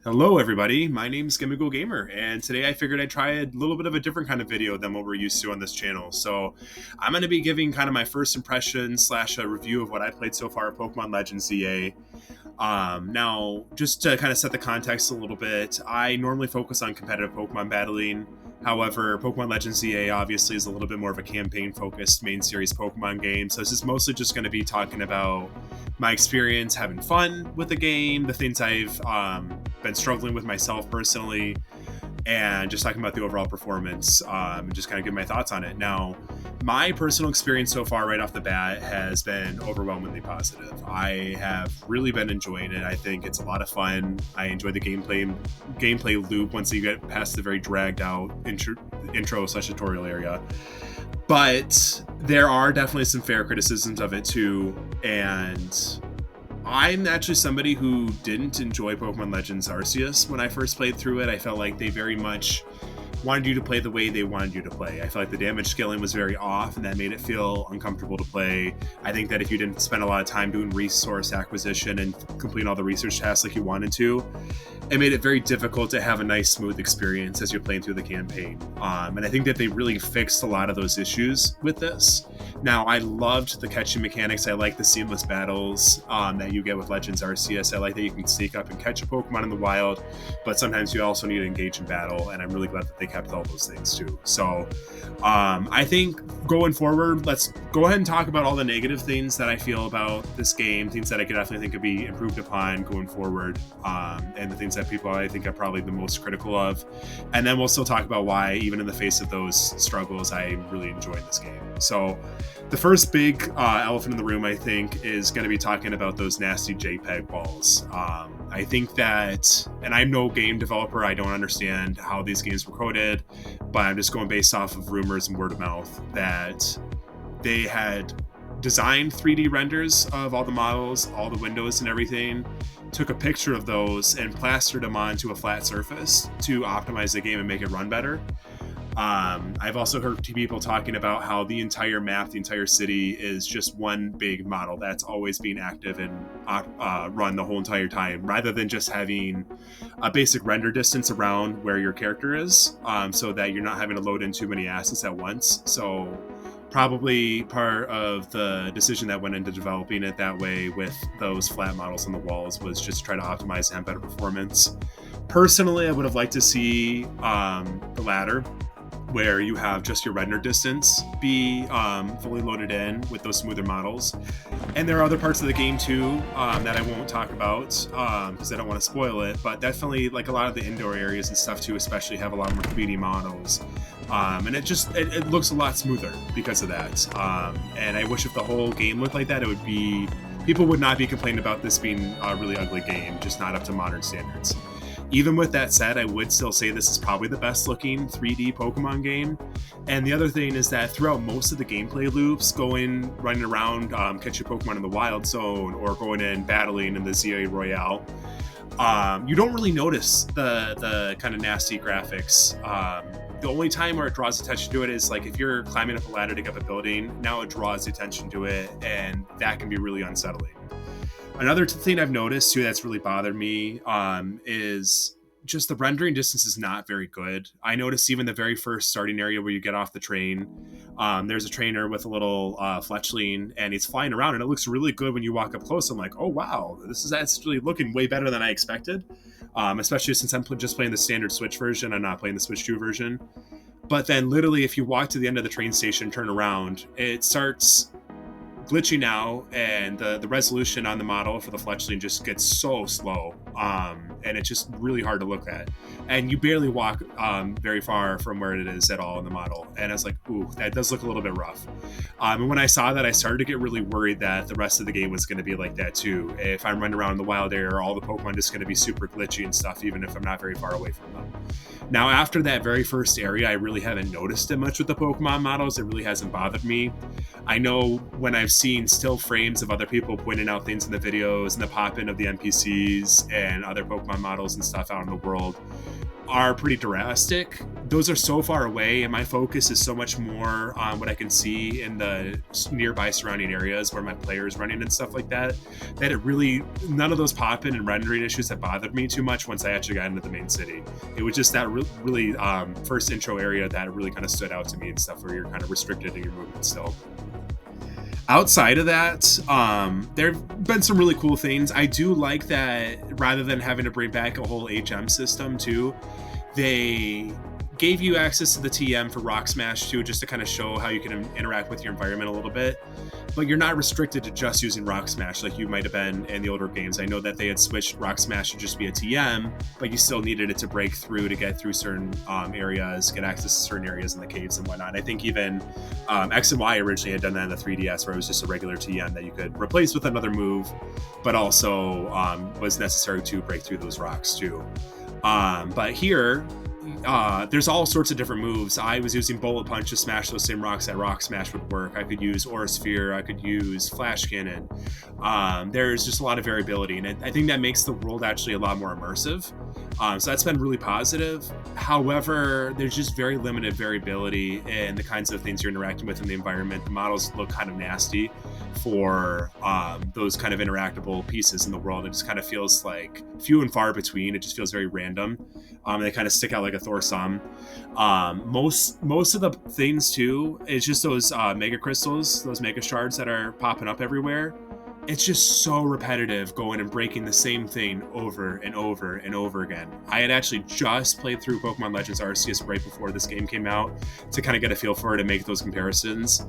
Hello everybody, my name's Gimmickle Gamer, and today I figured I'd try a little bit of a different kind of video than what we're used to on this channel. So I'm going to be giving kind of my first impression slash a review of what I played so far at Pokemon Legends ZA. Now, just to kind of set the context a little bit, I normally focus on competitive Pokemon battling. However, Pokemon Legends ZA obviously is a little bit more of a campaign-focused main series Pokemon game, so this is mostly just going to be talking about my experience having fun with the game, the things I've been struggling with myself personally, and just talking about the overall performance and just kind of give my thoughts on it. Now, my personal experience so far right off the bat has been overwhelmingly positive. I have really been enjoying it. I think it's a lot of fun. I enjoy the gameplay loop once you get past the very dragged out intro/tutorial area. But there are definitely some fair criticisms of it too, and I'm actually somebody who didn't enjoy Pokemon Legends Arceus when I first played through it. I felt like they very much wanted you to play the way they wanted you to play. I felt like the damage scaling was very off, and that made it feel uncomfortable to play. I think that if you didn't spend a lot of time doing resource acquisition and completing all the research tasks like you wanted to, it made it very difficult to have a nice, smooth experience as you're playing through the campaign. And I think that they really fixed a lot of those issues with this. Now, I loved the catching mechanics. I like the seamless battles that you get with Legends Arceus. I like that you can sneak up and catch a Pokemon in the wild, but sometimes you also need to engage in battle, and I'm really glad that they kept all those things too. So I think going forward, let's go ahead and talk about all the negative things that I feel about this game, things that I could definitely think could be improved upon going forward, and the things that people I think are probably the most critical of. And then we'll still talk about why, even in the face of those struggles, I really enjoyed this game. So the first big elephant in the room, I think, is going to be talking about those nasty JPEG balls. I think that, and I'm no game developer, I don't understand how these games were coded, but I'm just going based off of rumors and word of mouth that they had designed 3D renders of all the models, all the windows and everything, took a picture of those and plastered them onto a flat surface to optimize the game and make it run better. I've also heard people talking about how the entire map, the entire city is just one big model that's always being active and run the whole entire time, rather than just having a basic render distance around where your character is, so that you're not having to load in too many assets at once. So probably part of the decision that went into developing it that way with those flat models on the walls was just to try to optimize and have better performance. Personally, I would have liked to see the latter, where you have just your render distance be fully loaded in with those smoother models. And there are other parts of the game too that I won't talk about because I don't want to spoil it, but definitely like a lot of the indoor areas and stuff too especially have a lot more 3D models. And it looks a lot smoother because of that. And I wish if the whole game looked like that, people would not be complaining about this being a really ugly game, just not up to modern standards. Even with that said, I would still say this is probably the best looking 3D Pokemon game. And the other thing is that throughout most of the gameplay loops, running around, catching Pokemon in the wild zone, or going in battling in the ZA Royale, you don't really notice the kind of nasty graphics. The only time where it draws attention to it is like if you're climbing up a ladder to get up a building, now it draws attention to it, and that can be really unsettling. Another thing I've noticed too that's really bothered me is just the rendering distance is not very good. I noticed even the very first starting area where you get off the train, there's a trainer with a little fletchling, and he's flying around, and it looks really good when you walk up close. I'm like, oh wow, this is actually looking way better than I expected, especially since I'm just playing the standard Switch version. I'm not playing the Switch 2 version. But then literally if you walk to the end of the train station, turn around, it starts glitchy now, and the resolution on the model for the fletchling just gets so slow, and it's just really hard to look at, and you barely walk very far from where it is at all in the model. And I was like, ooh, that does look a little bit rough. And when I saw that, I started to get really worried that the rest of the game was going to be like that too. If I'm running around in the wild area, all the Pokemon just going to be super glitchy and stuff, even if I'm not very far away from them. Now, after that very first area, I really haven't noticed it much with the Pokemon models. It really hasn't bothered me. I know when I've seen still frames of other people pointing out things in the videos and the pop-in of the NPCs and other Pokemon models and stuff out in the world, are pretty drastic. Those are so far away, and my focus is so much more on what I can see in the nearby surrounding areas where my players running and stuff like that, that it really, none of those pop-in and rendering issues that bothered me too much once I actually got into the main city. It was just that really first intro area that really kind of stood out to me and stuff, where you're kind of restricted in your movement still. Outside of that, there have been some really cool things. I do like that rather than having to bring back a whole HM system too, they gave you access to the TM for Rock Smash too, just to kind of show how you can interact with your environment a little bit. But you're not restricted to just using Rock Smash like you might have been in the older games. I know that they had switched Rock Smash to just be a TM, but you still needed it to break through to get through certain areas, get access to certain areas in the caves and whatnot. I think even X and Y originally had done that in the 3DS, where it was just a regular TM that you could replace with another move, but also was necessary to break through those rocks too. But here, there's all sorts of different moves. I was using Bullet Punch to smash those same rocks that Rock Smash would work. I could use Aura Sphere. I could use Flash Cannon. There's just a lot of variability, and I think that makes the world actually a lot more immersive. So that's been really positive. However, there's just very limited variability in the kinds of things you're interacting with in the environment. The models look kind of nasty for those kind of interactable pieces in the world. It just kind of feels like few and far between. It just feels very random. They kind of stick out like a Thor thumb. Most of the things too is just those mega crystals, those mega shards that are popping up everywhere. It's just so repetitive going and breaking the same thing over and over and over again. I had actually just played through Pokemon Legends Arceus right before this game came out to kind of get a feel for it and make those comparisons.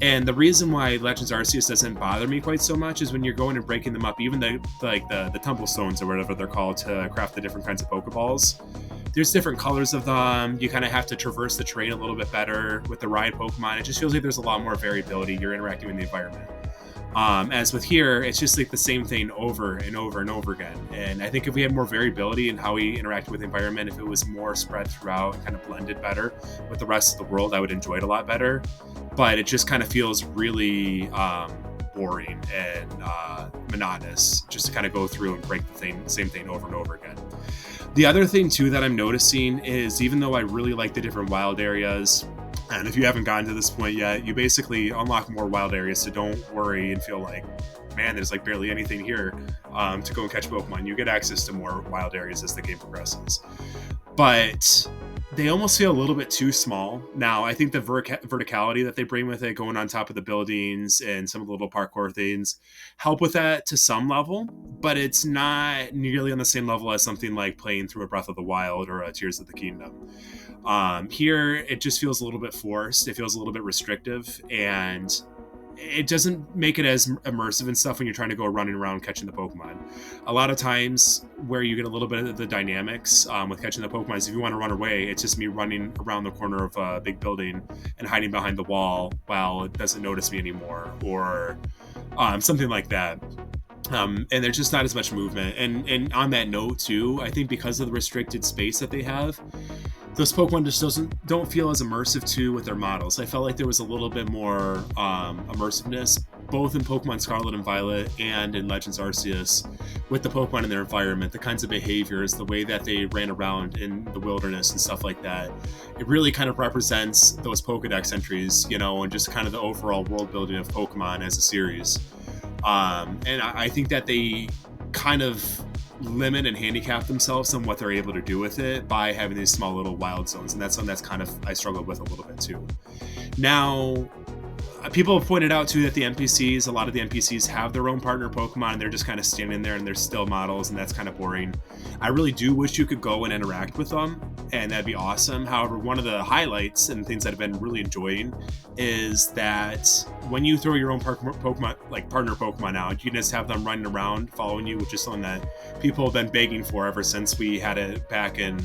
And the reason why Legends Arceus doesn't bother me quite so much is when you're going and breaking them up, even the Temple Stones or whatever they're called to craft the different kinds of Pokeballs. There's different colors of them. You kind of have to traverse the terrain a little bit better with the ride Pokemon. It just feels like there's a lot more variability. You're interacting with the environment. As with here, it's just like the same thing over and over and over again. And I think if we had more variability in how we interact with the environment, if it was more spread throughout and kind of blended better with the rest of the world, I would enjoy it a lot better. But it just kind of feels really boring and monotonous just to kind of go through and break the same thing over and over again. The other thing too that I'm noticing is, even though I really like the different wild areas, and if you haven't gotten to this point yet, you basically unlock more wild areas, so don't worry and feel like, man, there's like barely anything here to go and catch Pokemon. You get access to more wild areas as the game progresses. But they almost feel a little bit too small. Now, I think the verticality that they bring with it, going on top of the buildings and some of the little parkour things, help with that to some level, but it's not nearly on the same level as something like playing through a Breath of the Wild or a Tears of the Kingdom. Here, it just feels a little bit forced. It feels a little bit restrictive, and it doesn't make it as immersive and stuff when you're trying to go running around catching the Pokemon. A lot of times where you get a little bit of the dynamics with catching the Pokemon is if you want to run away, it's just me running around the corner of a big building and hiding behind the wall while it doesn't notice me anymore, or something like that. And there's just not as much movement. And on that note too, I think because of the restricted space that they have, those Pokemon just don't feel as immersive too with their models. I felt like there was a little bit more immersiveness, both in Pokemon Scarlet and Violet and in Legends Arceus, with the Pokemon in their environment, the kinds of behaviors, the way that they ran around in the wilderness and stuff like that. It really kind of represents those Pokedex entries, and just kind of the overall world building of Pokemon as a series. And I think that they kind of limit and handicap themselves on what they're able to do with it by having these small little wild zones, and that's something that's kind of I struggled with a little bit too. Now, people have pointed out too that a lot of the NPCs have their own partner Pokemon, and they're just kind of standing there and they're still models, and that's kind of boring. I really do wish you could go and interact with them, and that'd be awesome. However, one of the highlights and things that I've been really enjoying is that when you throw your own partner Pokemon out, you can just have them running around following you, which is something that people have been begging for ever since we had it back in,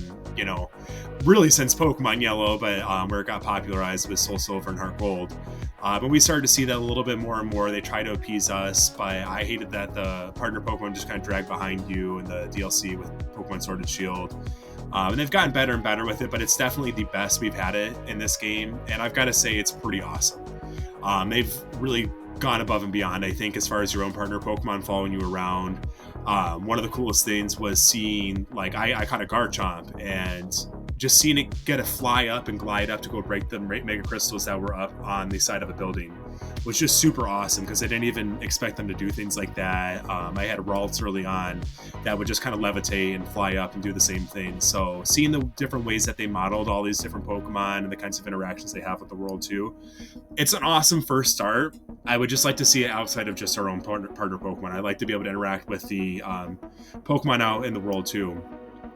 really since Pokemon Yellow, but where it got popularized with Soul Silver and Heart Gold. But we started to see that a little bit more and more. They try to appease us, but I hated that the partner Pokemon just kind of dragged behind you in the DLC with Pokemon Sword and Shield. And they've gotten better and better with it, but it's definitely the best we've had it in this game, and I've got to say it's pretty awesome. They've really gone above and beyond, I think, as far as your own partner Pokemon following you around. One of the coolest things was seeing, like, I caught a Garchomp, and just seeing it get a fly up and glide up to go break the mega crystals that were up on the side of a building was just super awesome, because I didn't even expect them to do things like that. I had Ralts early on that would just kind of levitate and fly up and do the same thing. So seeing the different ways that they modeled all these different Pokemon and the kinds of interactions they have with the world too, it's an awesome first start. I would just like to see it outside of just our own partner Pokemon. I'd like to be able to interact with the Pokemon out in the world too.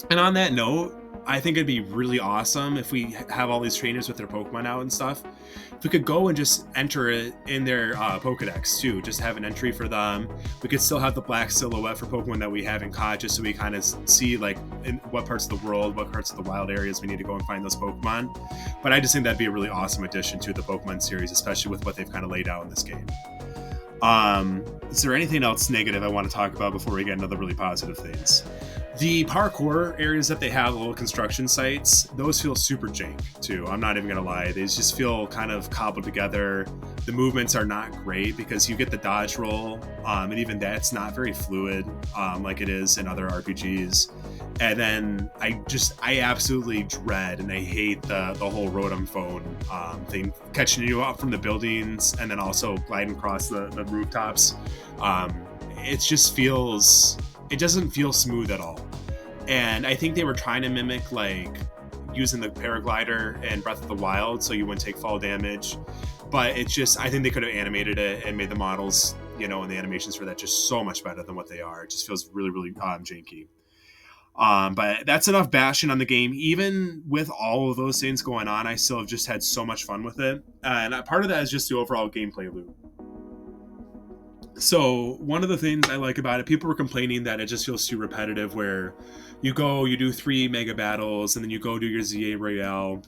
And on that note, I think it'd be really awesome if we have all these trainers with their Pokemon out and stuff. If we could go and just enter it in their Pokedex too, just have an entry for them. We could still have the black silhouette for Pokemon that we haven't caught, just so we kind of see like in what parts of the world, what parts of the wild areas we need to go and find those Pokemon. But I just think that'd be a really awesome addition to the Pokemon series, especially with what they've kind of laid out in this game. Is there anything else negative I want to talk about before we get into the really positive things? The parkour areas that they have, the little construction sites, those feel super jank too. I'm not even gonna lie. They just feel kind of cobbled together. The movements are not great because you get the dodge roll, and even that's not very fluid like it is in other RPGs. And then I absolutely dread and I hate the whole Rotom phone thing, catching you up from the buildings and then also gliding across the rooftops. It doesn't feel smooth at all. And I think they were trying to mimic like using the paraglider in Breath of the Wild so you wouldn't take fall damage. But I think they could have animated it and made the models, and the animations for that just so much better than what they are. It just feels really, really janky. But that's enough bashing on the game. Even with all of those things going on, I still have just had so much fun with it. And part of that is just the overall gameplay loop. So one of the things I like about it, people were complaining that it just feels too repetitive, where you do 3 mega battles, and then you go do your ZA Royale,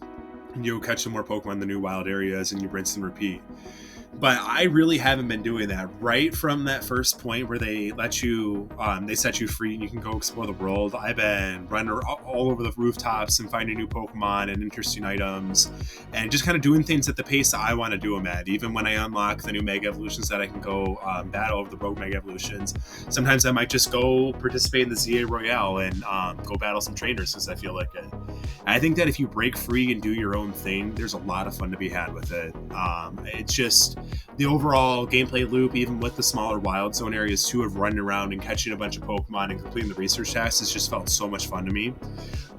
and you catch some more Pokemon in the new wild areas, and you rinse and repeat. But I really haven't been doing that. Right from that first point where they let you, they set you free and you can go explore the world, I've been running all over the rooftops and finding new Pokemon and interesting items and just kind of doing things at the pace that I want to do them at. Even when I unlock the new Mega Evolutions that I can go battle over the Rogue Mega Evolutions, sometimes I might just go participate in the ZA Royale and go battle some trainers because I feel like it. And I think that if you break free and do your own thing, there's a lot of fun to be had with it. It's just the overall gameplay loop, even with the smaller wild zone areas too, of running around and catching a bunch of Pokemon and completing the research tasks, has just felt so much fun to me.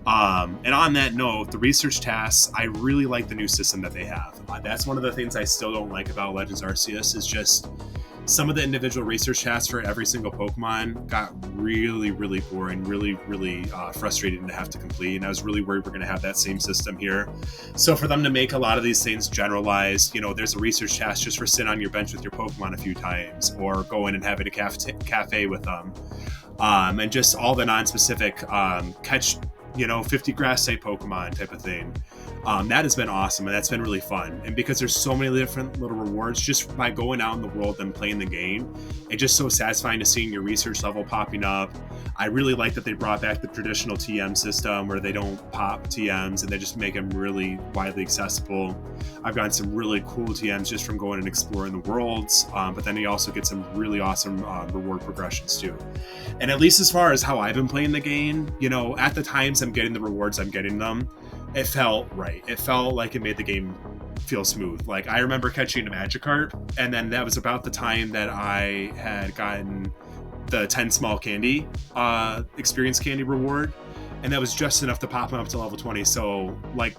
And on that note, the research tasks, I really like the new system that they have. That's one of the things I still don't like about Legends Arceus, is just some of the individual research tasks for every single Pokemon got really, really boring, really, really frustrating to have to complete. And I was really worried we're going to have that same system here. So for them to make a lot of these things generalized, there's a research task just for sitting on your bench with your Pokemon a few times, or going and having a cafe with them. And just all the non-specific catch, 50 grass type Pokemon type of thing. That has been awesome, and that's been really fun. And because there's so many different little rewards just by going out in the world and playing the game, it's just so satisfying to seeing your research level popping up. I really like that they brought back the traditional TM system where they don't pop TMs and they just make them really widely accessible. I've gotten some really cool TMs just from going and exploring the worlds, but then you also get some really awesome reward progressions too. And at least as far as how I've been playing the game, at the times I'm getting the rewards, I'm getting them, it felt right. It felt like it made the game feel smooth. Like, I remember catching a Magikarp, and then that was about the time that I had gotten the 10 small candy experience candy reward, and that was just enough to pop him up to level 20. So like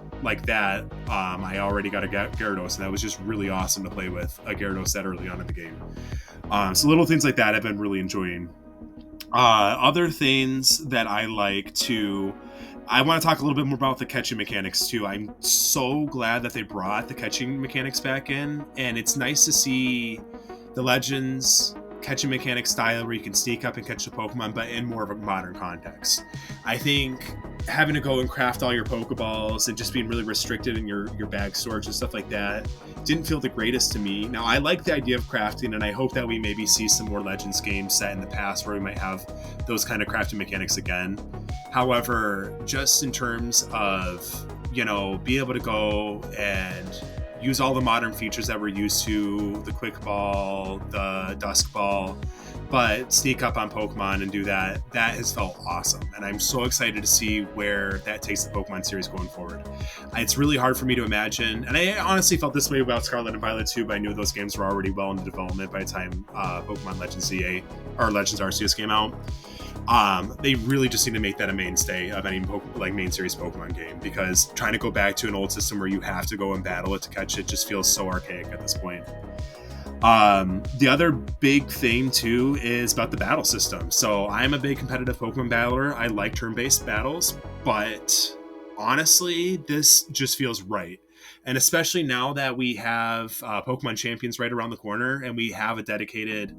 that, I already got a Gyarados, and that was just really awesome to play with a Gyarados that early on in the game. So little things like that I've been really enjoying. Other things that I like to... I want to talk a little bit more about the catching mechanics too. I'm so glad that they brought the catching mechanics back in, and it's nice to see the Legends catching mechanic style where you can sneak up and catch the Pokemon, but in more of a modern context. I think having to go and craft all your Pokeballs and just being really restricted in your bag storage and stuff like that didn't feel the greatest to me. Now, I like the idea of crafting, and I hope that we maybe see some more Legends games set in the past where we might have those kind of crafting mechanics again. However, just in terms of, be able to go and use all the modern features that we're used to, the Quick Ball, the Dusk Ball, but sneak up on Pokemon and do that, that has felt awesome. And I'm so excited to see where that takes the Pokemon series going forward. It's really hard for me to imagine, and I honestly felt this way about Scarlet and Violet too, but I knew those games were already well into development by the time Pokemon Legends ZA or Legends Arceus came out. They really just need to make that a mainstay of any main series Pokemon game, because trying to go back to an old system where you have to go and battle it to catch it just feels so archaic at this point. The other big thing too is about the battle system. So I'm a big competitive Pokemon battler. I like turn-based battles, but honestly, this just feels right. And especially now that we have Pokemon Champions right around the corner, and we have a dedicated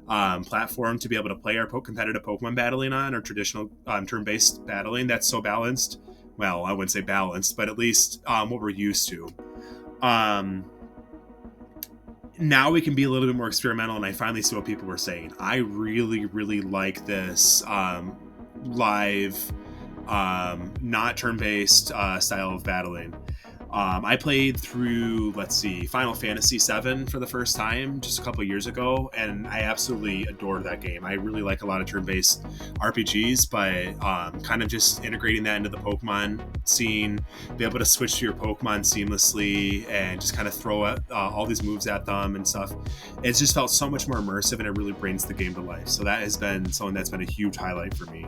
platform to be able to play our competitive Pokemon battling on, or traditional turn-based battling that's so balanced. Well, I wouldn't say balanced, but at least what we're used to. Now we can be a little bit more experimental, and I finally see what people were saying. I really, really like this live, not turn-based style of battling. I played through, Final Fantasy VII for the first time just a couple years ago, and I absolutely adored that game. I really like a lot of turn-based RPGs, but kind of just integrating that into the Pokemon scene, be able to switch to your Pokemon seamlessly and just kind of throw all these moves at them and stuff. It's just felt so much more immersive, and it really brings the game to life. So that has been something that's been a huge highlight for me.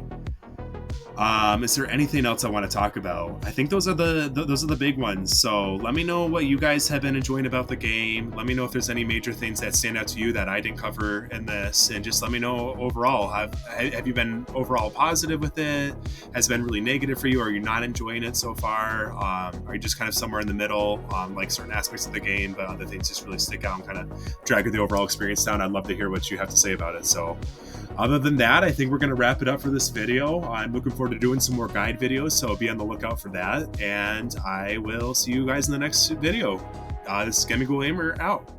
Is there anything else I want to talk about? I think those are the big ones. So let me know what you guys have been enjoying about the game. Let me know if there's any major things that stand out to you that I didn't cover in this, and just let me know overall. Have you been overall positive with it? Has it been really negative for you? Are you not enjoying it so far? Are you just kind of somewhere in the middle, like certain aspects of the game, but other things just really stick out and kind of drag the overall experience down? I'd love to hear what you have to say about it. So other than that, I think we're going to wrap it up for this video. I'm looking forward to doing some more guide videos, so be on the lookout for that. And I will see you guys in the next video. This is Gamer out.